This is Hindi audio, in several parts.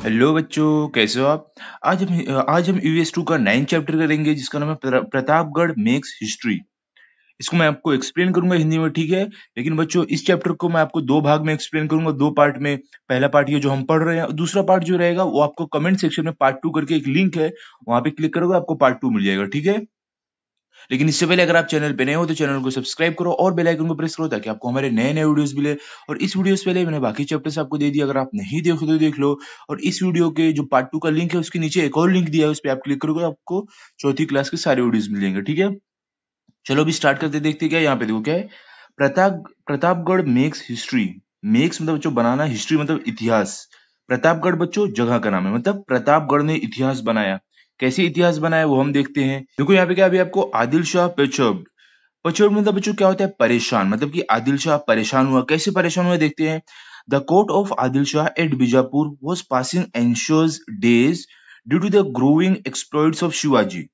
हेलो बच्चों, कैसे हो आप? आज हम यूएस 2 का 9 चैप्टर करेंगे जिसका नाम है प्रतापगढ़ मेक्स हिस्ट्री। इसको मैं आपको एक्सप्लेन करूंगा हिंदी में, ठीक है? लेकिन बच्चों, इस चैप्टर को मैं आपको दो भाग में एक्सप्लेन करूंगा, दो पार्ट में। पहला पार्ट ये जो हम पढ़ रहे हैं, दूसरा पार्ट जो रहेगा वो आपको कमेंट सेक्शन में पार्ट 2 करके एक लिंक है, वहां पे क्लिक करोगे आपको पार्ट 2 मिल जाएगा, ठीक है? लेकिन इससे पहले अगर आप चैनल पे नए हो तो चैनल को सब्सक्राइब करो और बेल आइकन को प्रेस करो ताकि आपको हमारे नए नए वीडियोस मिले। और इस वीडियो से पहले मैंने बाकी चैप्टर्स आपको दे दिए, अगर आप नहीं देखो तो देख लो। और इस वीडियो के जो पार्ट 2 का लिंक है उसके नीचे एक और लिंक दिया है, उस पर आप क्लिक करोगे आपको चौथी क्लास के सारे वीडियोस मिल जाएंगे, ठीक है? चलो अभी स्टार्ट करते, देखते क्या है। यहाँ पे देखो क्या है। Pratapgarh makes history. मेक्स मतलब बच्चों बनाना, हिस्ट्री मतलब इतिहास। प्रतापगढ़ बच्चों जगह का नाम है, मतलब प्रतापगढ़ ने इतिहास बनाया। कैसे इतिहास बनाया वो हम देखते हैं। देखो यहाँ पे क्या, अभी आपको आदिल शाह perturbed। perturbed मतलब बच्चों क्या होता है? परेशान, मतलब कि आदिल शाह परेशान हुआ। कैसे परेशान हुआ देखते हैं। The court of Adil Shah at Bijapur was passing anxious days due to the growing exploits of Shivaji.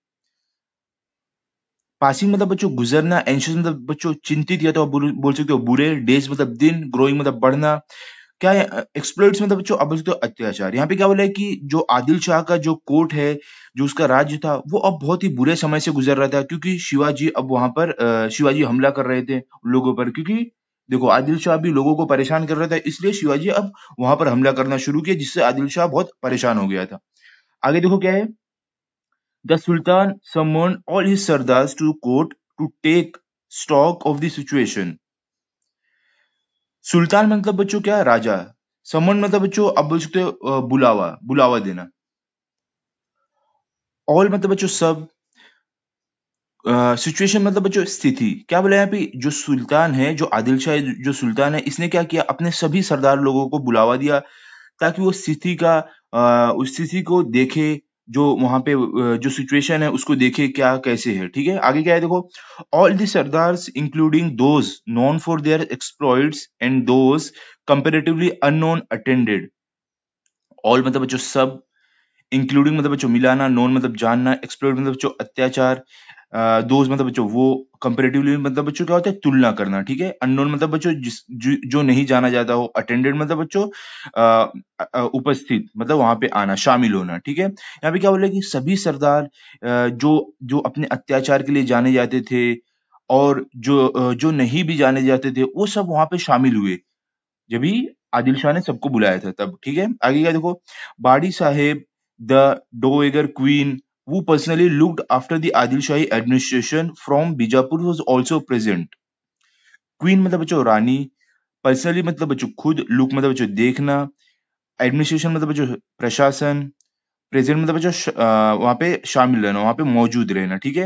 Passing मतलब बच्चों गुजरना, एंशियस मतलब बच्चों चिंतित, या तो आप बोल सकते हो बुरे। डेज मतलब दिन, ग्रोइंग मतलब बढ़ना। क्या है एक्सप्लोइट्स मतलब बच्चों आप बोल सकते हो अत्याचार। यहाँ पे क्या बोला है कि जो आदिल शाह का जो कोर्ट है, जो उसका राज्य था, वो अब बहुत ही बुरे समय से गुजर रहा था, क्योंकि शिवाजी अब वहां पर शिवाजी हमला कर रहे थे लोगों पर। क्योंकि देखो आदिल शाह भी लोगों को परेशान कर रहा था, इसलिए शिवाजी अब वहां पर हमला करना शुरू किया, जिससे आदिल शाह बहुत परेशान हो गया था। आगे देखो क्या है। The Sultan summoned all his sardars to court to take stock of the situation. सुल्तान मतलब बच्चों क्या, राजा। समन मतलब बच्चों आप बोल सकते हो बुलावा, बुलावा देना। ऑल मतलब बच्चों सब। सिचुएशन मतलब बच्चों स्थिति। क्या बोला यहाँ पे, जो सुल्तान है, जो आदिल शाह जो सुल्तान है, इसने क्या किया, अपने सभी सरदार लोगों को बुलावा दिया ताकि वो स्थिति का उस स्थिति को देखे, जो वहां पे जो सिचुएशन है उसको देखे क्या कैसे है, ठीक है? आगे क्या है देखो। All the sardars including those known for their exploits and those comparatively unknown attended. All मतलब बच्चों सब, इंक्लूडिंग मतलब बच्चों मिलाना, नोन मतलब जानना, एक्सप्लोर मतलब बच्चों अत्याचार, दोज मतलब बच्चों वो, कंपेरेटिवली मतलब बच्चों क्या होता है, तुलना करना, ठीक है? अननोन मतलब बच्चों जो नहीं जाना जाता हो। अटेंडेड मतलब बच्चों उपस्थित, मतलब वहां पे आना, शामिल होना, ठीक है? यहाँ पे क्या बोला कि सभी सरदार जो जो अपने अत्याचार के लिए जाने जाते थे, और जो नहीं भी जाने जाते थे, वो सब वहां पे शामिल हुए जब भी आदिल शाह ने सबको बुलाया था तब, ठीक है? आगे क्या देखो। बाड़ी साहेब the dowager queen who personally looked after the Adil Shahi administration from Bijapur was also present. Queen मतलब बच्चों रानी, पर्सनली मतलब बच्चों खुद, लुक मतलब बच्चों देखना, एडमिनिस्ट्रेशन मतलब बच्चों प्रशासन, प्रेजेंट मतलब बच्चों वहां पे शामिल रहना, वहां पे मौजूद रहना, ठीक है?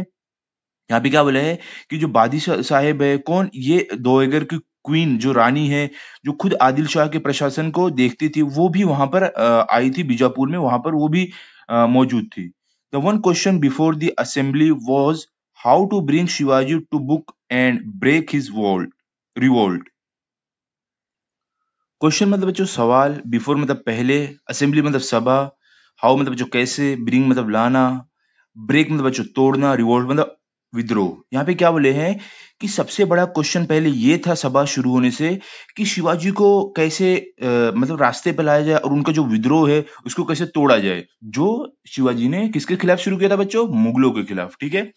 यहाँ पे क्या बोला है कि जो साहेब है कौन, ये दोएगर की क्वीन जो रानी है, जो खुद आदिल शाह के प्रशासन को देखती थी, वो भी वहां पर आई थी बीजापुर में, वहां पर वो भी मौजूद थी। The one question before the assembly was how to bring Shivaji to book and break his vault revolt. Question मतलब बच्चों सवाल, बिफोर मतलब पहले, असेंबली मतलब सभा, हाउ मतलब बच्चों कैसे, ब्रिंग मतलब लाना, ब्रेक मतलब बच्चों तोड़ना, रिवोल्ट मतलब विद्रोह। यहाँ पे क्या बोले हैं कि सबसे बड़ा क्वेश्चन पहले ये था सभा शुरू होने से, कि शिवाजी को कैसे मतलब रास्ते पे लाया जाए और उनका जो विद्रोह है उसको कैसे तोड़ा जाए, जो शिवाजी ने किसके खिलाफ शुरू किया था बच्चों, मुगलों के खिलाफ, ठीक है?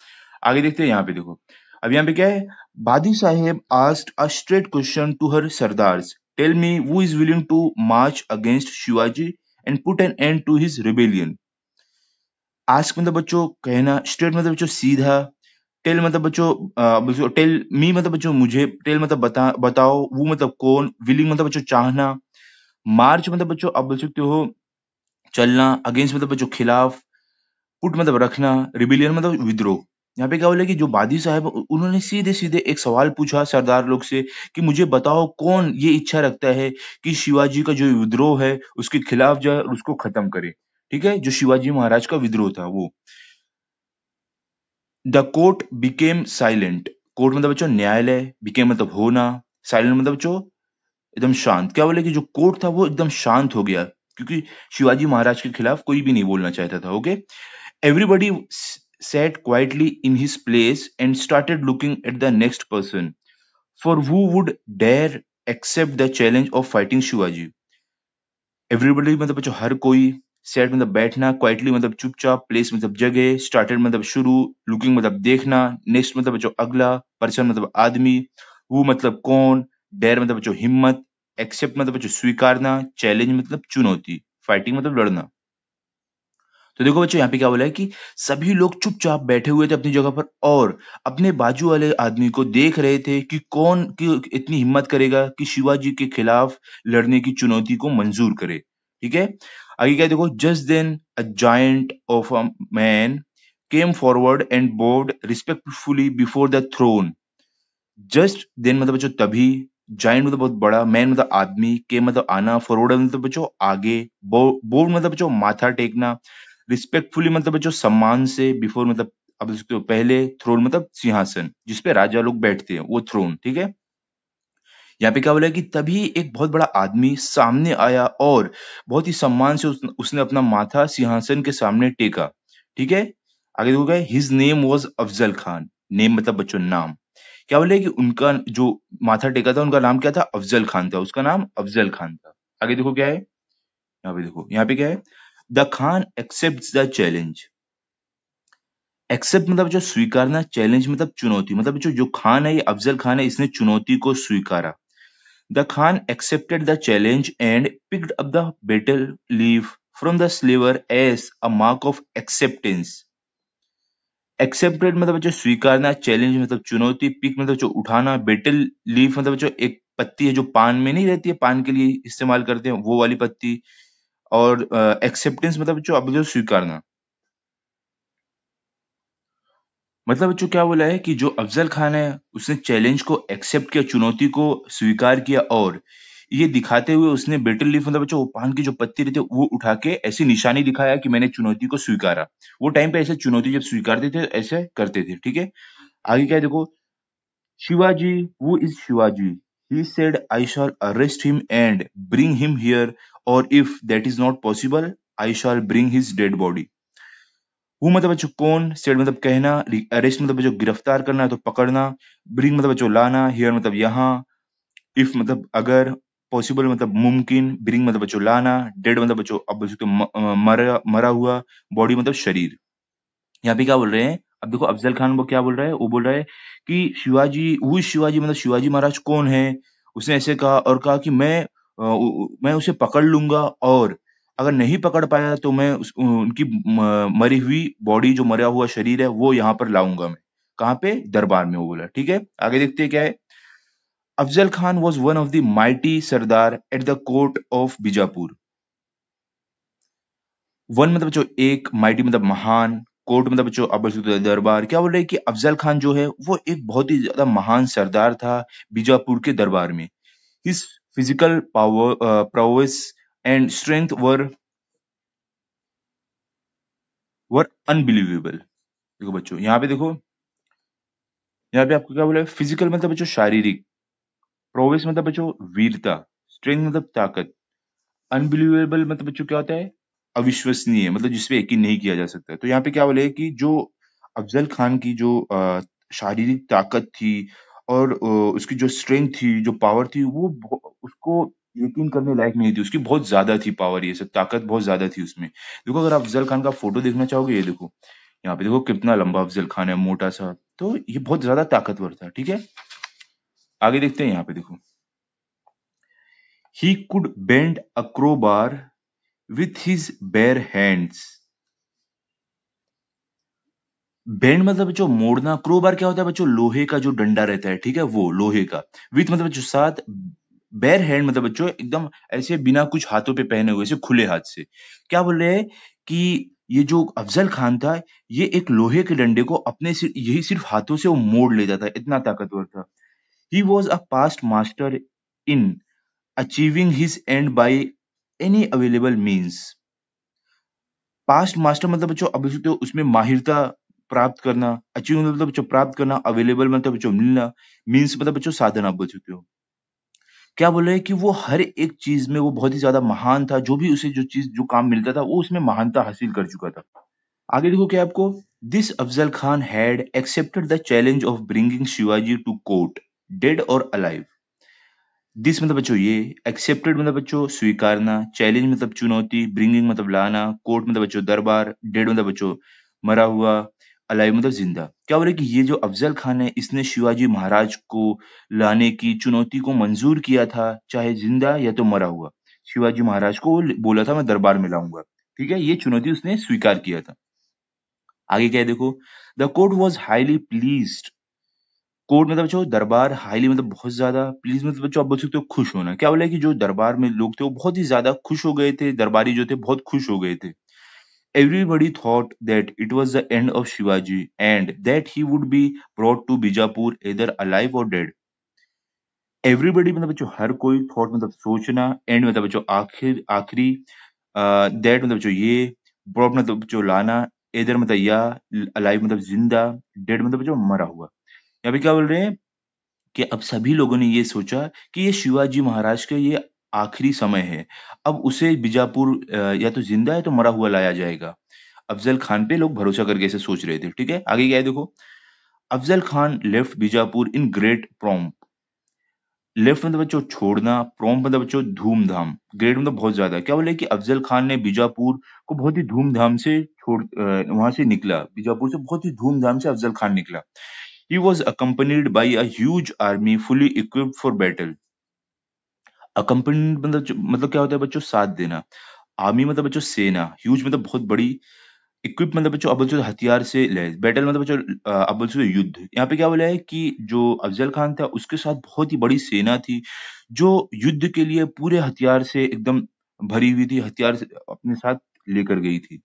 आगे देखते हैं। यहाँ पे देखो, अब यहाँ पे क्या है। Badi Saheb asked a straight question to her sardars, tell me who is willing to march against Shivaji and put an end to his rebellion. Ask मतलब बच्चों कहना, स्ट्रेट मतलब बच्चों सीधा, टेल मतलब बच्चों टेल मी मतलब बच्चों मुझे, टेल मतलब बताओ, वो मतलब कौन, विलिंग मतलब बच्चों चाहना, मार्च मतलब बच्चों आप बोल सकते हो चलना, अगेंस्ट मतलब बच्चों खिलाफ, पुट मतलब रखना, रिबिलियन मतलब विद्रोह। यहाँ पे क्या बोला कि जो बादी साहब उन्होंने सीधे सीधे एक सवाल पूछा सरदार लोग से कि मुझे बताओ कौन ये इच्छा रखता है कि शिवाजी का जो विद्रोह है उसके खिलाफ जाए और उसको खत्म करे, ठीक है? जो शिवाजी महाराज का विद्रोह था वो। The court became silent. Court मतलब बच्चों न्यायालय, बिकेम मतलब होना, साइलेंट मतलब बच्चों एकदम शांत। क्या बोले कि जो कोर्ट था वो एकदम शांत हो गया, क्योंकि शिवाजी महाराज के खिलाफ कोई भी नहीं बोलना चाहता था, okay? Everybody sat quietly in his place and started looking at the next person, for who would dare accept the challenge of fighting Shivaji. Everybody मतलब बच्चों हर कोई, सेट मतलब बैठना, क्वाइटली मतलब चुपचाप, प्लेस मतलब जगह, स्टार्टेड मतलब शुरू, लुकिंग मतलब देखना, नेक्स्ट मतलब बच्चों अगला, पर्सन मतलब आदमी, हु मतलब कौन, डेयर मतलब बच्चों हिम्मत, एक्सेप्ट मतलब बच्चों स्वीकारना, चैलेंज मतलब चुनौती, फाइटिंग मतलब लड़ना। तो देखो बच्चों यहाँ पे क्या बोला है कि सभी लोग चुपचाप बैठे हुए थे अपनी जगह पर और अपने बाजू वाले आदमी को देख रहे थे कि कौन की इतनी हिम्मत करेगा कि शिवाजी के खिलाफ लड़ने की चुनौती को मंजूर करे। ठीक है, आगे क्या है देखो, just then a giant of a man came forward and bowed respectfully before the throne. Just then मतलब बच्चों तभी, जाइंट मतलब बहुत बड़ा, मैन मतलब आदमी, के मतलब आना, फॉरवर्ड मतलब बच्चों आगे, बोर्ड मतलब बच्चों माथा टेकना, रिस्पेक्टफुली मतलब बच्चों सम्मान से, बिफोर मतलब अब उसके पहले, थ्रोन मतलब सिंहासन जिसपे राजा लोग बैठते हैं वो थ्रोन। ठीक है, यहाँ पे क्या बोला है कि तभी एक बहुत बड़ा आदमी सामने आया और बहुत ही सम्मान से उसने अपना माथा सिंहासन के सामने टेका। ठीक है, आगे देखोगे his name was Afzal Khan. Name मतलब बच्चों नाम। क्या बोले कि उनका जो माथा टेका था उनका नाम क्या था, अफजल खान था, उसका नाम अफजल खान था। आगे देखो क्या है, यहाँ पे देखो, यहाँ पे क्या है, the Khan accept the challenge. Accept मतलब जो स्वीकारना, चैलेंज मतलब चुनौती, मतलब जो खान है ये अफजल खान है, इसने चुनौती को स्वीकारा। The Khan accepted the challenge and picked up the betel leaf from the slaver as a mark of acceptance. Accepted मतलब जो स्वीकारना, चैलेंज मतलब चुनौती, पिक मतलब जो उठाना, बेटल लीफ मतलब जो एक पत्ती है जो पान में नहीं रहती है, पान के लिए इस्तेमाल करते हैं वो वाली पत्ती, और एक्सेप्टेंस मतलब जो अब जो स्वीकारना। मतलब बच्चों क्या बोला है कि जो अफजल खान है उसने चैलेंज को एक्सेप्ट किया, चुनौती को स्वीकार किया, और ये दिखाते हुए उसने बेटल लीफ मतलब बच्चों वो पान की जो पत्ती रहती है वो उठा के ऐसी निशानी दिखाया कि मैंने चुनौती को स्वीकारा। वो टाइम पे ऐसे चुनौती जब स्वीकारते थे ऐसे करते थे। ठीक है, आगे क्या है देखो, Shivaji, who is Shivaji, he said I shall arrest him and bring him here, और if that is not possible I shall bring his dead body. Who मतलब बच्चों कौन, सेड मतलब कहना, अरेस्ट मतलब बच्चों गिरफ्तार करना है तो पकड़ना, ब्रिंग मतलब बच्चों लाना, हियर मतलब यहाँ, इफ मतलब अगर, पॉसिबल मतलब मुमकिन, ब्रिंग मतलब बच्चों लाना, डेड मतलब बच्चों अब बच्चों मरा मरा हुआ, बॉडी मतलब शरीर। यहाँ पे क्या बोल रहे हैं, अब देखो अफजल खान वो क्या बोल रहा है, वो बोल रहा है कि शिवाजी, वो शिवाजी मतलब शिवाजी महाराज कौन है। उसने ऐसे कहा और कहा कि मैं उसे पकड़ लूंगा, और अगर नहीं पकड़ पाया तो मैं उनकी मरी हुई बॉडी, जो मरा हुआ शरीर है वो यहाँ पर लाऊंगा मैं। कहाँ पे, दरबार में, वो बोला। ठीक है, आगे देखते हैं क्या है। Afzal Khan was one of the mighty Sardar at the court of Bijapur. One मतलब बच्चों एक, माइटी मतलब महान, कोर्ट मतलब बच्चों अब दरबार। क्या बोल रहे हैं कि अफजल खान जो है वो एक बहुत ही ज्यादा महान सरदार था बीजापुर के दरबार में। His physical power, prowess and strength were unbelievable. देखो बच्चों यहाँ पे देखो, यहाँ पे आपको क्या बोला है, फिजिकल मतलब बच्चों शारीरिक, प्रोवेस मतलब बच्चों वीरता, स्ट्रेंथ मतलब ताकत, अनबिलीवेबल मतलब बच्चों क्या होता है, अविश्वसनीय, मतलब जिसपे यकीन नहीं किया जा सकता। तो यहाँ पे क्या बोले कि जो अफजल खान की जो शारीरिक ताकत थी और उसकी जो स्ट्रेंथ थी, जो पावर थी, वो उसको यकीन करने लायक नहीं थी। उसकी बहुत ज्यादा थी पावर, ये सब ताकत बहुत ज्यादा थी उसमें। देखो अगर आप अफजल खान का फोटो देखना चाहोगे, ये देखो यहाँ पे देखो कितना लंबा अफजल खान है, मोटा सा, तो ये बहुत ज्यादा ताकतवर था। ठीक है, आगे देखते हैं, यहाँ पे देखो, he could bend a crowbar with his bare hands। Bend मतलब जो मोड़ना, क्रोबार क्या होता है बच्चों, लोहे का जो डंडा रहता है, ठीक है, वो लोहे का। विथ मतलब बच्चों साथ, बेर हैंड मतलब बच्चों एकदम ऐसे बिना कुछ हाथों पे पहने हुए, ऐसे खुले हाथ से। क्या बोल रहे हैं कि ये जो अफजल खान था, ये एक लोहे के डंडे को अपने यही सिर्फ हाथों से वो मोड़ लेता था, इतना ताकतवर था। He was a past master in achieving his and by any available means. Past master मतलब बच्चों अब तो उसमें माहिरता प्राप्त करना, अचीव मतलब बच्चों प्राप्त करना, अवेलेबल मतलब बच्चों मिलना, मीन्स मतलब बच्चों साधन, आप बोल सकते हो। क्या बोल रहे हैं कि वो हर एक चीज में वो बहुत ही ज्यादा महान था, जो भी उसे जो चीज जो काम मिलता था वो उसमें महानता हासिल कर चुका था। आगे देखो क्या आपको, this Afzal Khan had accepted the challenge of bringing Shivaji to court dead और अलाइव। दिस मतलब बच्चों ये, एक्सेप्टेड मतलब बच्चों स्वीकारना, चैलेंज मतलब चुनौती, ब्रिंगिंग मतलब लाना, कोर्ट मतलब बच्चों दरबार, डेड मतलब बच्चों मरा हुआ, अलाइव मतलब जिंदा। क्या बोले कि ये जो अफजल खान है इसने शिवाजी महाराज को लाने की चुनौती को मंजूर किया था, चाहे जिंदा या तो मरा हुआ। शिवाजी महाराज को वो बोला था मैं दरबार में लाऊंगा। ठीक है, ये चुनौती उसने स्वीकार किया था। आगे क्या है देखो, the court was highly pleased. Court मतलब बच्चों दरबार, हाईली मतलब बहुत ज्यादा, प्लीज मतलब बच्चों आप बोल सकते हो खुश होना। क्या बोला है कि जो दरबार में लोग थे वो बहुत ही ज्यादा खुश हो गए थे, दरबारी जो थे बहुत खुश हो गए थे। Everybody thought that it was the end of Shivaji and that he would be brought to Bijapur इधर अलाइव और डेड। एवरीबडी मतलब बच्चों हर कोई, थॉट मतलब सोचना, एंड मतलब बच्चों आखिर आखिरी, दैट मतलब बच्चों ये, ब्रॉट मतलब बच्चों लाना, इधर मतलब या, अलाइव मतलब जिंदा, डेड मतलब बच्चों मरा हुआ। यहाँ पे क्या बोल रहे हैं कि अब सभी लोगों ने ये सोचा कि ये शिवाजी महाराज का ये आखिरी समय है। अब उसे बीजापुर या तो जिंदा है तो मरा हुआ लाया जाएगा। अफजल खान पे लोग भरोसा करके ऐसे सोच रहे थे। ठीक है, आगे क्या है देखो, Afzal Khan left Bijapur in great pomp. Left मतलब बच्चों छोड़ना, प्रॉम्प मतलब बच्चों धूमधाम, ग्रेट मतलब बहुत ज्यादा। क्या बोले कि अफजल खान ने बीजापुर को बहुत ही धूमधाम से वहां से निकला, बीजापुर से बहुत ही धूमधाम से अफजल खान निकला। He was accompanied by a huge army fully equipped for battle. Accompanied मतलब मतलब क्या होता है बच्चों, साथ देना। आर्मी मतलब बच्चों सेना, ह्यूज मतलब बहुत बड़ी, इक्विप मतलब बच्चों अब बच्चों हथियार से लैस, बैटल मतलब बच्चों अब बच्चों युद्ध। यहाँ पे क्या बोला है कि जो अफजल खान था उसके साथ बहुत ही बड़ी सेना थी जो युद्ध के लिए पूरे हथियार से एकदम भरी हुई थी, हथियार से अपने साथ लेकर गई थी।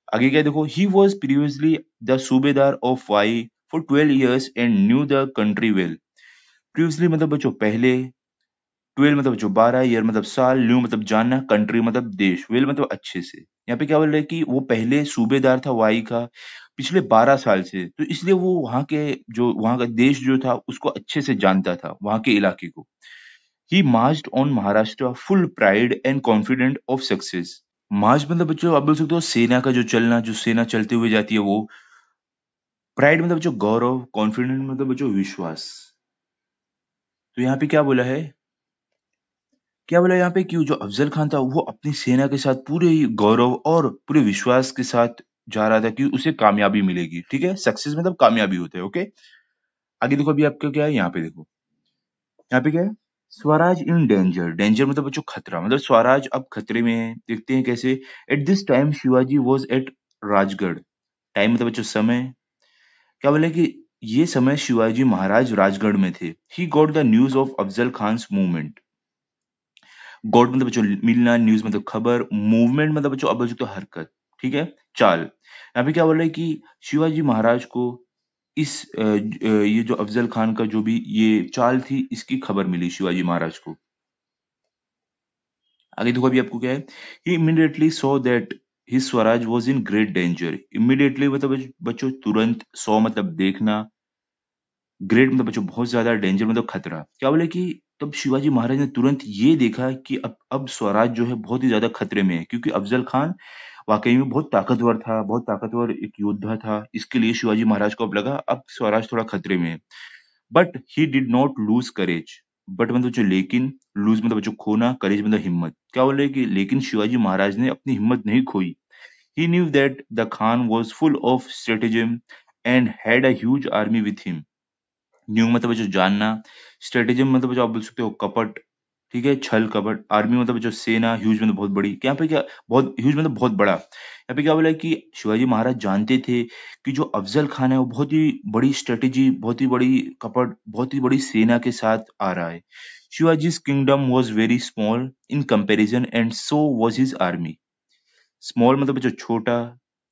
आगे क्या है देखो, he was previously the subedar of Wai for 12 years and knew the country well. Previously मतलब बच्चों पहले, 12 मतलब जो 12, ईयर मतलब साल, न्यू मतलब जानना, कंट्री मतलब देश, वेल मतलब अच्छे से। यहाँ पे क्या बोल रहे हैं कि वो पहले सूबेदार था वाई का पिछले 12 साल से, तो इसलिए वो वहां के जो वहां का देश जो था उसको अच्छे से जानता था, वहां के इलाके को। He marched on Maharashtra full pride and confident of success. March मतलब बच्चों आप बोल सकते हो सेना का जो चलना, जो सेना चलते हुए जाती है वो। प्राइड मतलब बच्चों गौरव, कॉन्फिडेंट मतलब बच्चों विश्वास। तो यहाँ पे क्या बोला है, क्या बोला यहाँ पे कि जो अफजल खान था वो अपनी सेना के साथ पूरे ही गौरव और पूरे विश्वास के साथ जा रहा था कि उसे कामयाबी मिलेगी। ठीक है, सक्सेस मतलब कामयाबी होता है। ओके, आगे देखो, अभी आपका क्या है, यहाँ पे देखो, यहाँ पे क्या है, स्वराज इन डेंजर। डेंजर मतलब बच्चों खतरा, मतलब स्वराज अब खतरे में है। देखते हैं कैसे। At this time Shivaji was at Rajgarh. Time मतलब बच्चों समय। क्या बोले कि ये समय शिवाजी महाराज राजगढ़ में थे। He got the news of Afzal Khan movement. God मतलब बच्चों मिलना, न्यूज मतलब खबर, मूवमेंट मतलब बच्चों अब बच्चों तो हरकत। ठीक है, चाल। यहाँ पे क्या बोल रहे हैं कि शिवाजी महाराज को इस ये जो अफजल खान का जो भी ये चाल थी इसकी खबर मिली शिवाजी महाराज को। आगे देखो, अभी आपको क्या है, he immediately saw that his swaraj was in great danger. Immediately मतलब बच्चों तुरंत, सॉ मतलब देखना, ग्रेट मतलब बच्चों बहुत ज्यादा, डेंजर मतलब खतरा। क्या बोले कि तब शिवाजी महाराज ने तुरंत ये देखा कि अब स्वराज जो है बहुत ही ज्यादा खतरे में है, क्योंकि अफजल खान वाकई में बहुत ताकतवर था, बहुत ताकतवर एक योद्धा था। इसके लिए शिवाजी महाराज को अब लगा अब स्वराज थोड़ा खतरे में है। But he did not lose courage. But मतलब जो लेकिन, लूज मतलब जो खोना, करेज मतलब हिम्मत। क्या बोल रहे हैं कि लेकिन शिवाजी महाराज ने अपनी हिम्मत नहीं खोई। He knew that the Khan was full of stratagem and had a huge army with him. Knew मतलब जो जानना, स्ट्रेटेजिम मतलब जो आप बोल सकते हो कपट। ठीक है, छल कपट, आर्मी मतलब जो सेना, ह्यूज मतलब बहुत बड़ी। यहाँ पे क्या, बहुत ह्यूज मतलब बहुत बड़ा। यहाँ पे क्या बोला है कि शिवाजी महाराज जानते थे कि जो अफजल खान है वो बहुत ही बड़ी स्ट्रेटेजी, बहुत ही बड़ी कपट, बहुत ही बड़ी सेना के साथ आ रहा है। Shivaji's kingdom was very small in comparison and so was his army. Small मतलब बच्चों छोटा,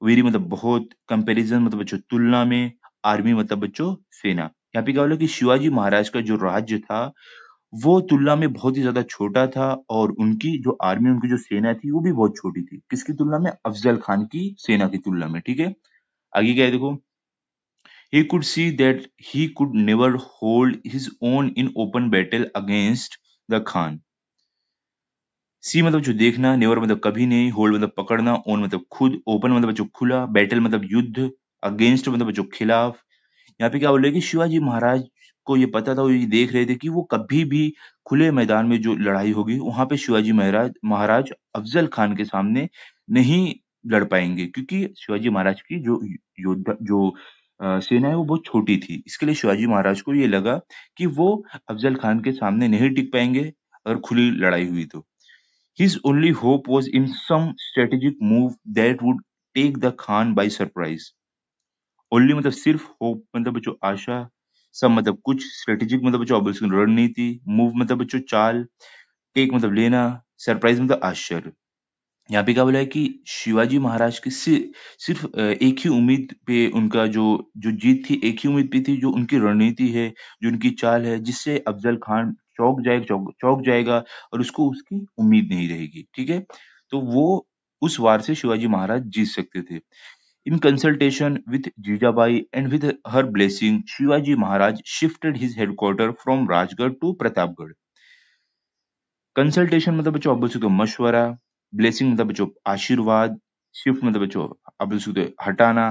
वेरी मतलब बहुत, कंपैरिजन मतलब बच्चों तुलना में, आर्मी मतलब बच्चों सेना। यहाँ पे क्या बोला कि शिवाजी महाराज का जो राज्य था वो तुलना में बहुत ही ज्यादा छोटा था, और उनकी जो आर्मी, उनकी जो सेना थी वो भी बहुत छोटी थी। किसकी तुलना में, अफजल खान की सेना की तुलना में। ठीक है, आगे क्या है देखो, he could see that he could never hold his own in open battle against the Khan। सी मतलब जो देखना, नेवर मतलब कभी नहीं, होल्ड मतलब पकड़ना, ओन मतलब खुद, ओपन मतलब जो खुला, बैटल मतलब युद्ध, अगेंस्ट मतलब जो खिलाफ। यहाँ पे क्या बोल रहे हैं कि शिवाजी महाराज को ये पता था, वो ये देख रहे थे कि वो कभी भी खुले मैदान में जो लड़ाई होगी, वहाँ पे शिवाजी महाराज महाराज अफ़ज़ल खान के सामने नहीं लड़ पाएँगे, क्योंकि शिवाजी महाराज की जो योद्धा जो सेना है वो बहुत छोटी थी। इसके लिए शिवाजी महाराज को ये लगा कि वो अफ़ज़ल खान के सामने नहीं टिक पाएँगे अगर खुली लड़ाई हुई तो। His only hope was in some strategic move that would take the Khan by surprise. Only मतलब सिर्फ होप मतलब जो आशा, सब मतलब कुछ स्ट्रेटेजिक मतलब जो ऑब्वियसली रणनीति, मूव मतलब जो चाल, टेक मतलब लेना, सरप्राइज मतलब आश्चर्य। यहाँ पे क्या बोला है कि शिवाजी महाराज की सिर्फ एक ही उम्मीद पे उनका जो जो जीत थी, एक ही उम्मीद पे थी, जो उनकी रणनीति है, जो उनकी चाल है, जिससे अफ़ज़ल खान चौंक जाएगा और उसको उसकी उम्मीद नहीं रहेगी, ठीक है? तो वो उस वार से शिवाजी महाराज जीत सकते थे। In consultation with Jijabai and with her blessing, Shivaji Maharaj shifted his headquarters from Rajgarh to Pratapgarh. Consultation मतलब बच्चों आप बोल सकते हो मशवरा, ब्लेसिंग मतलब बच्चों आशीर्वाद, शिफ्ट मतलब बच्चों आप बोल सकते हो हटाना,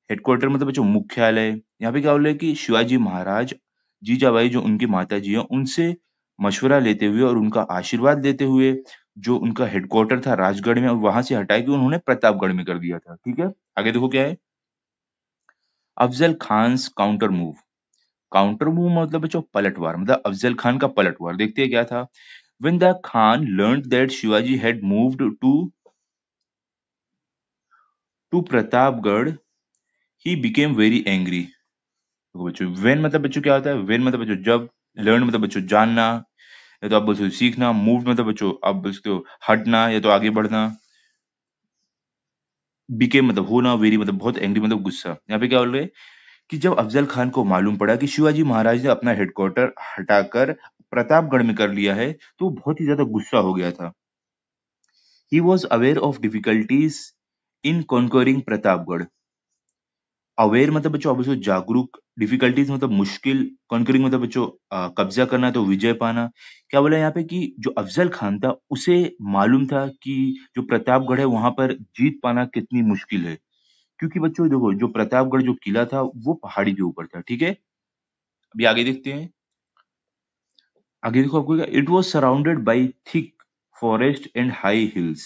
हेडक्वार्टर मतलब बच्चों मुख्यालय। यहाँ पे क्या बोल रहा है कि शिवाजी महाराज जीजाबाई जो उनकी माता जी हैं उनसे मशवरा लेते हुए और उनका आशीर्वाद लेते हुए जो उनका हेडक्वार्टर था राजगढ़ में वहां से हटा के उन्होंने प्रतापगढ़ में कर दिया था। ठीक है, आगे देखो क्या है। Afzal Khan's counter move. Counter move मतलब बच्चों पलटवार, मतलब अफजल खान का पलटवार। देखते हैं क्या था। When the Khan learned that Shivaji had moved to Pratapgarh, he became very angry. देखो बच्चों, when मतलब बच्चों क्या होता है, when मतलब बच्चों जब, learn मतलब बच्चों जानना, या तो आप बोल सकते हो सीखना, move मतलब बच्चों आप बोल सकते हो हटना या तो आगे बढ़ना, became मतलब होना, very मतलब बहुत angry मतलब गुस्सा। यहाँ पे क्या बोल रहे हैं कि जब अफजल खान को मालूम पड़ा कि शिवाजी महाराज ने अपना हेडक्वार्टर हटाकर प्रतापगढ़ में कर लिया है, तो वो बहुत ही ज्यादा गुस्सा हो गया था। He was aware of difficulties in conquering Pratapgarh. Aware मतलब बच्चों आप उसको जागरूक, डिफिकल्टीज मतलब मुश्किल, कॉन्करिंग मतलब बच्चों कब्जा करना तो विजय पाना। क्या बोला यहाँ पे कि जो अफजल खान था उसे मालूम था कि जो प्रतापगढ़ है वहां पर जीत पाना कितनी मुश्किल है, क्योंकि बच्चों देखो जो प्रतापगढ़ जो किला था वो पहाड़ी के ऊपर था। ठीक है, अभी आगे देखते हैं। आगे देखो आपको, it was surrounded by thick forest and high heels.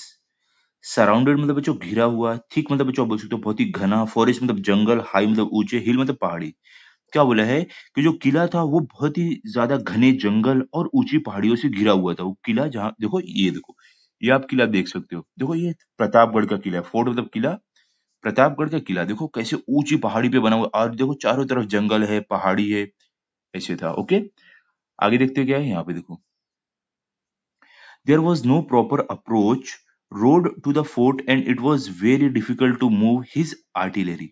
Surrounded मतलब बच्चों घिरा हुआ, थिक मतलब बच्चों आप बोल सकते हो बहुत ही घना, फॉरेस्ट मतलब जंगल, हाई मतलब ऊंचे, हिल मतलब पहाड़ी। क्या बोला है कि जो किला था वो बहुत ही ज्यादा घने जंगल और ऊंची पहाड़ियों से घिरा हुआ था। वो किला जहाँ देखो, ये देखो, ये आप किला देख सकते हो। देखो ये प्रतापगढ़ का किला है, फोर्ट मतलब किला, प्रतापगढ़ का किला देखो कैसे ऊंची पहाड़ी पे बना हुआ, और देखो चारों तरफ जंगल है, पहाड़ी है, ऐसे था। ओके, आगे देखते हैं क्या है यहाँ पे। देखो, there was no proper approach road to the fort and it was very difficult to move his artillery.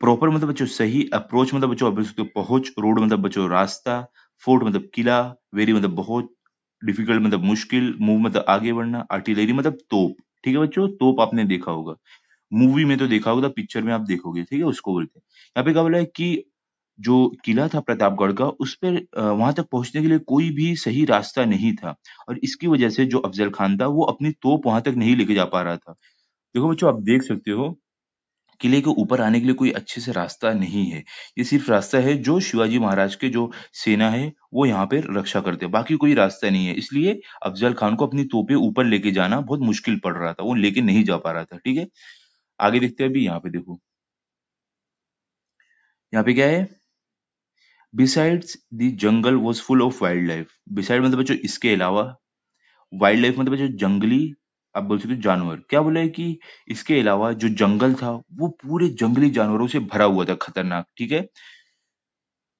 Proper मतलब बच्चों सही, अप्रोच मतलब बच्चों आप बोल सकते हो पहुंच, रोड मतलब बच्चों रास्ता, फोर्ट मतलब किला, वेरी मतलब बहुत, डिफिकल्ट मतलब मुश्किल, मूव मतलब आगे बढ़ना, आर्टिलरी मतलब तोप। ठीक है बच्चों, तोप आपने देखा होगा, मूवी में तो देखा होगा, पिक्चर में आप देखोगे। ठीक है, उसको बोलते हैं। यहाँ पे क्या बोला है कि जो किला था प्रतापगढ़ का, उस पर वहां तक पहुंचने के लिए कोई भी सही रास्ता नहीं था, और इसकी वजह से जो अफजल खान था वो अपनी तोप वहां तक नहीं लेके जा पा रहा था। देखो बच्चों आप देख सकते हो, किले के ऊपर आने के लिए कोई अच्छे से रास्ता नहीं है। ये सिर्फ रास्ता है जो शिवाजी महाराज के जो सेना है वो यहाँ पे रक्षा करते हैं, बाकी कोई रास्ता नहीं है। इसलिए अफजल खान को अपनी तोपें ऊपर लेके जाना बहुत मुश्किल पड़ रहा था, वो लेके नहीं जा पा रहा था। ठीक है, आगे देखते हैं। अभी यहाँ पे देखो, यहाँ पे क्या है। Besides the jungle was full of wild life. Beside मतलब बच्चों इसके अलावा, वाइल्ड लाइफ मतलब बच्चों जंगली, आप बोल सकते हो जानवर। क्या बोला है कि इसके अलावा जो जंगल था वो पूरे जंगली जानवरों से भरा हुआ था, खतरनाक। ठीक है,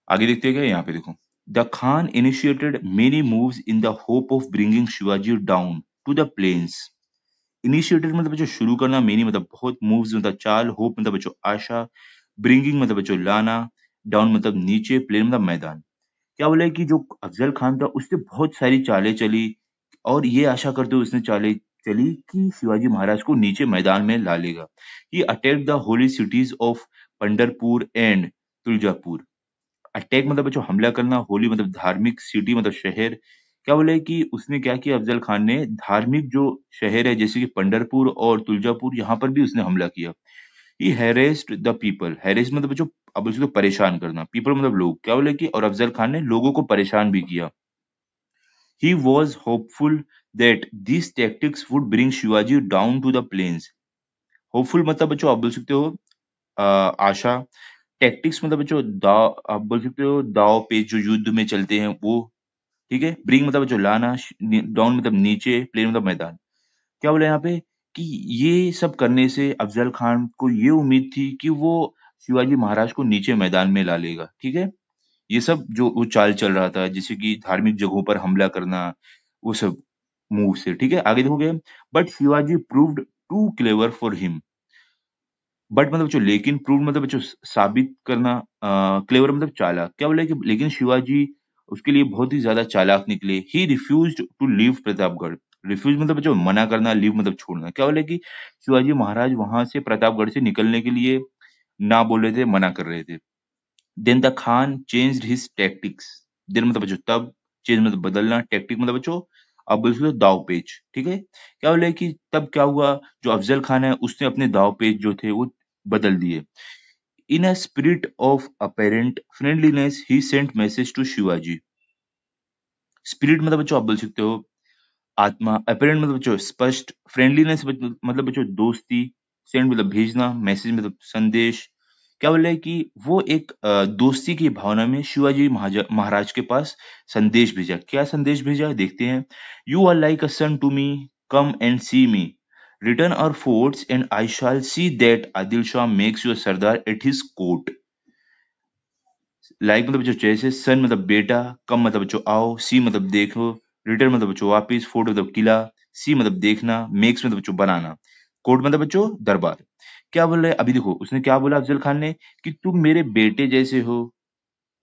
आगे देखते हैं क्या यहाँ पे। देखो, the Khan initiated many moves in the hope of bringing Shivaji down to the plains. Initiated मतलब बच्चों शुरू करना, मेनी मतलब बहुत, मूव्स मतलब चाल, होप मतलब बच्चों आशा, ब्रिंगिंग मतलब बच्चों लाना, डाउन मतलब नीचे, प्लेन मतलब मैदान। क्या बोला है कि जो अफजल खान था उसने बहुत सारी चालें चली, और ये आशा करते हुए उसने चालें चली कि शिवाजी महाराज को नीचे मैदान में ला लेगा। He attack the holy cities of Pandharpur and Tuljapur. Attack मतलब बच्चों हमला करना, होली मतलब धार्मिक, सिटी मतलब शहर। क्या बोला है कि उसने क्या किया, अफजल खान ने धार्मिक जो शहर है जैसे कि पंडरपुर और तुलजापुर, यहाँ पर भी उसने हमला किया। ही हैरेस्ड द पीपल। हैरेस मतलब बच्चों अब उसको परेशान करना, पीपल मतलब लोग, क्या बोले कि और अफजल खान ने लोगों को परेशान भी किया। He was hopeful that these tactics would bring Shivaji down to the plains. Hopeful मतलब बच्चों आप बोल सकते हो आशा। टैक्टिक्स मतलब बच्चों दाव, आप बोल सकते हो दाव पेच जो युद्ध में चलते हैं वो। ठीक है, ब्रिंग मतलब बच्चों लाना, डाउन मतलब नीचे, प्लेन मतलब मैदान। क्या बोला यहाँ पे कि ये सब करने से अफजल खान को ये उम्मीद थी कि वो शिवाजी महाराज को नीचे मैदान में ला लेगा। ठीक है, ये सब जो वो चाल चल रहा था, जैसे कि धार्मिक जगहों पर हमला करना, वो सब मूव से। ठीक है, आगे देखोगे, but Shivaji proved too clever for him. But मतलब बच्चों लेकिन प्रूव मतलब बच्चों साबित करना, क्लेवर मतलब चालाक। क्या बोला कि लेकिन शिवाजी उसके लिए बहुत ही ज्यादा चालाक निकले। He refused to leave Pratapgarh. Refuse मतलब बच्चों मना करना, लीव मतलब छोड़ना। क्या बोला कि शिवाजी महाराज वहां से प्रतापगढ़ से निकलने के लिए ना बोल रहे थे, मना कर रहे थे। Then the Khan changed his tactics. Then मतलब बच्चों तब, चेंज मतलब बदलना, टैक्टिक मतलब बच्चों अब उसको दाव पेच। ठीक है, क्या बोले कि तब क्या हुआ, जो अफजल खान है उसने अपने दाव पेच जो थे वो बदल दिए। In a spirit of apparent friendliness he sent message to Shivaji. Spirit मतलब बच्चों आप बोल सकते हो आत्मा, अपेरेंट मतलब बच्चों स्पष्ट, फ्रेंडलीनेस मतलब बच्चों दोस्ती, सेंड मतलब भेजना, मैसेज मतलब संदेश। क्या बोल रहे हैं कि वो एक दोस्ती की भावना में शिवाजी महाराज के पास संदेश भेजा। क्या संदेश भेजा देखते हैं। You are like a son to me, come and see me, return our forts and I shall see that Adil Shah makes your sardar at his court. Like मतलब बच्चों जैसे, सन मतलब बेटा, कम मतलब बच्चों आओ, सी मतलब देखो, रिटर्न मतलब बच्चों वापिस, फोर्ट मतलब किला, सी मतलब देखना, मेक्स मतलब बच्चों बनाना, कोर्ट मतलब बच्चों दरबार। क्या बोल रहे हैं अभी देखो, उसने क्या बोला अफजल खान ने कि तुम मेरे बेटे जैसे हो,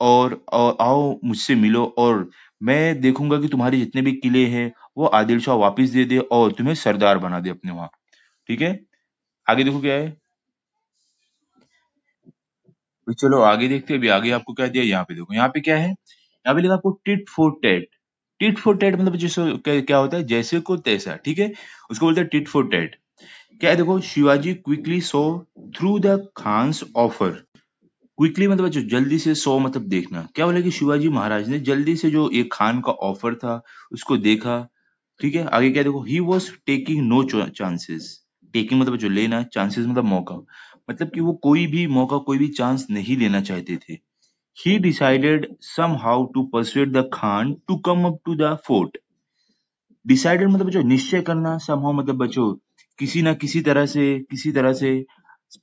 और आओ मुझसे मिलो, और मैं देखूंगा कि तुम्हारे जितने भी किले हैं वो आदिल शाह वापिस दे दे और तुम्हें सरदार बना दे अपने वहां। ठीक है, आगे देखो क्या है। तो चलो आगे देखते हैं। अभी आगे आपको क्या दिया, यहाँ पे देखो, यहाँ पे क्या है, यहाँ पे लिखा आपको tit for tat. Tit for tat मतलब जैसे क्या होता है, जैसे को तैसा। ठीक है, उसको बोलते हैं टिट फॉर टैट। क्या है देखो, Shivaji quickly saw through the Khan's offer. Quickly मतलब जो जल्दी से, सो मतलब देखना। क्या बोला कि शिवाजी महाराज ने जल्दी से जो एक खान का ऑफर था उसको देखा। ठीक है, आगे क्या देखो, he was taking no chances. Taking मतलब जो लेना, चांसेस मतलब मौका, मतलब कि वो कोई भी मौका, कोई भी चांस नहीं लेना चाहते थे। ही decided somehow to persuade the Khan to come up to the fort। Decided मतलब बच्चों निश्चय करना, somehow मतलब बच्चों किसी ना किसी तरह से, किसी तरह से।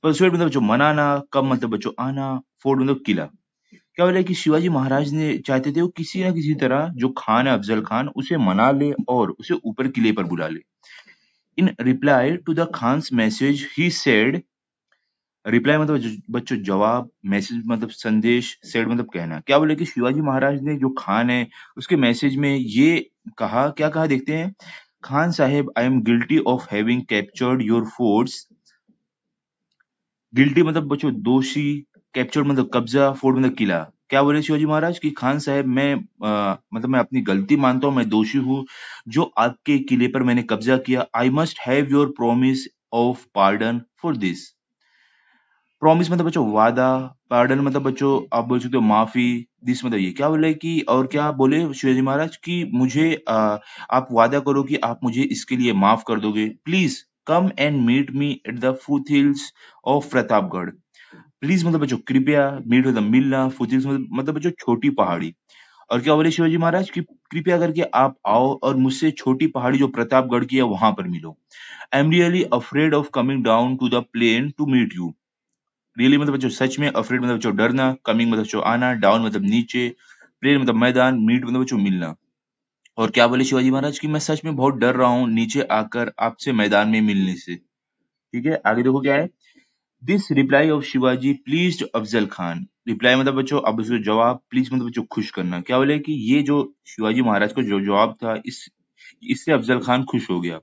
persuade मतलब बच्चों मनाना, कम मतलब बच्चों आना, फोर्ट मतलब किला। क्या बोला कि शिवाजी महाराज ने चाहते थे वो किसी ना किसी तरह जो खान है अफजल खान उसे मना ले और उसे ऊपर किले पर बुला ले। In reply to the Khan's message he said. Reply मतलब बच्चों जवाब, मैसेज मतलब संदेश, सेड मतलब कहना। क्या बोले कि शिवाजी महाराज ने जो खान है उसके मैसेज में ये कहा, क्या कहा देखते हैं। Khan Saheb, I am guilty of having captured your forts. Guilty मतलब बच्चों दोषी, कैप्चर्ड मतलब कब्जा, फोर्ट मतलब किला। क्या बोले शिवाजी महाराज कि खान साहब मैं मतलब मैं अपनी गलती मानता हूँ, मैं दोषी हूँ जो आपके किले पर मैंने कब्जा किया। I must have your promise of pardon for this. Promise मतलब बच्चों वादा, पार्डन मतलब बच्चों आप बोल सकते हो माफी, दिस मतलब ये। क्या बोले कि और क्या बोले शिवाजी महाराज कि मुझे आप वादा करो कि आप मुझे इसके लिए माफ कर दोगे। Please come and meet me at the foothills of Pratapgarh. Please मतलब बच्चों कृपया, मीट मतलब मिलना, फुट हिल्स मतलब बच्चों छोटी पहाड़ी। और क्या बोले शिवाजी महाराज कि कृपया करके आप आओ और मुझसे छोटी पहाड़ी जो प्रतापगढ़ की है वहां पर मिलो। I am really afraid of coming down to the plain to meet you. Really मतलब बच्चों सच में, अफ्रेड मतलब बच्चों डरना, कमिंग मतलब बच्चों आना, डाउन मतलब नीचे, प्लेन मतलब मैदान, मीट मतलब बच्चों मिलना। और क्या बोले शिवाजी महाराज कि मैं सच में बहुत डर रहा हूँ नीचे आकर आपसे मैदान में मिलने से। ठीक है, आगे देखो क्या है। This reply off Shivaji pleased Afzal Khan. Reply मतलब बच्चों अब उसको जवाब, प्लीज मतलब बच्चों खुश करना। क्या बोले कि ये जो शिवाजी महाराज का जो जवाब था, इससे अफजल खान खुश हो गया।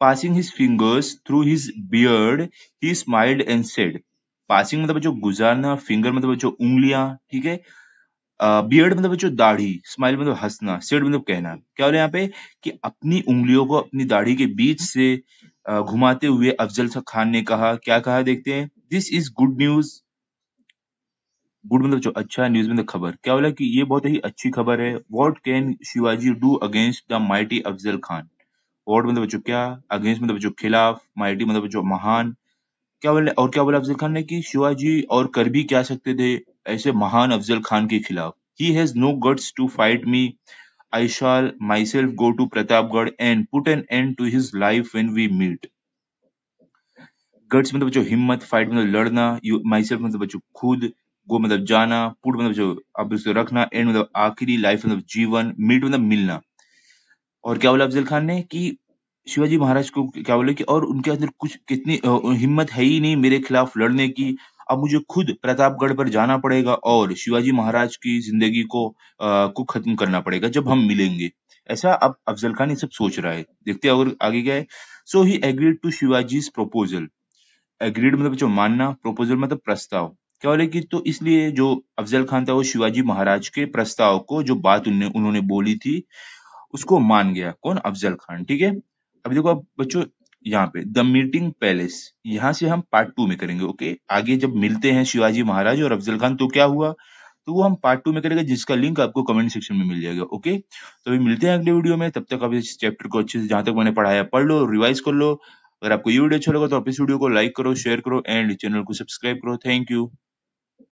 Passing his fingers through his beard, he smiled and said। Passing मतलब बच्चों गुजारना, फिंगर मतलब बच्चों उंगलियां। ठीक है, बियर्ड मतलब बच्चों दाढ़ी, स्माइल मतलब हंसना, सेड मतलब कहना। क्या बोले यहाँ पे कि अपनी उंगलियों को अपनी दाढ़ी के बीच से घुमाते हुए अफजल खान ने कहा, क्या कहा देखते हैं। This is good news. Good मतलब जो अच्छा, न्यूज मतलब खबर। क्या बोला कि ये बहुत ही अच्छी खबर है। What can Shivaji do against the mighty Afzal Khan. What मतलब जो क्या, अगेंस्ट मतलब जो खिलाफ, माइटी मतलब जो महान। क्या बोले, और क्या बोला अफजल खान ने कि शिवाजी और कर भी क्या सकते थे ऐसे महान अफजल खान के खिलाफ। He has no guts to fight me. I shall myself go to Pratapgarh and put an end to his life when we meet. Guts मतलब जो हिम्मत, फाइट मतलब लड़ना, यू माई सेल्फ मतलब जो खुद, गो मतलब जाना, पुट मतलब जो अब उसे रखना, एंड मतलब आखिरी, लाइफ मतलब जीवन, मीट मतलब मिलना। और क्या बोला अफजल खान ने कि शिवाजी महाराज को क्या बोले कि और उनके अंदर कुछ कितनी हिम्मत है ही नहीं मेरे खिलाफ लड़ने की। अब मुझे खुद प्रतापगढ़ पर जाना पड़ेगा और शिवाजी महाराज की जिंदगी को खत्म करना पड़ेगा जब हम मिलेंगे। ऐसा अब अफजल खान ये सब सोच रहा है। देखते हैं और आगे क्या है। So he agreed to Shivaji's proposal. Agreed मतलब जो मानना, प्रपोजल मतलब प्रस्ताव। क्या बोले कि तो इसलिए जो अफजल खान था वो शिवाजी महाराज के प्रस्ताव को, जो बात उन्होंने बोली थी, उसको मान गया। कौन? अफजल खान। ठीक है। अभी देखो अब बच्चों, यहाँ पे द मीटिंग पैलेस, यहाँ से हम पार्ट 2 में करेंगे। ओके, आगे जब मिलते हैं शिवाजी महाराज और अफजल खान तो क्या हुआ, तो वो हम पार्ट 2 में करेंगे, जिसका लिंक आपको कमेंट सेक्शन में मिल जाएगा। ओके, तो अभी मिलते हैं अगले वीडियो में। तब तक आप इस चैप्टर को अच्छे से, जहां तक मैंने पढ़ाया, पढ़ लो, रिवाइज कर लो। अगर आपको ये वीडियो अच्छा लगा तो आप इस वीडियो को लाइक करो, शेयर करो एंड चैनल को सब्सक्राइब करो। Thank you.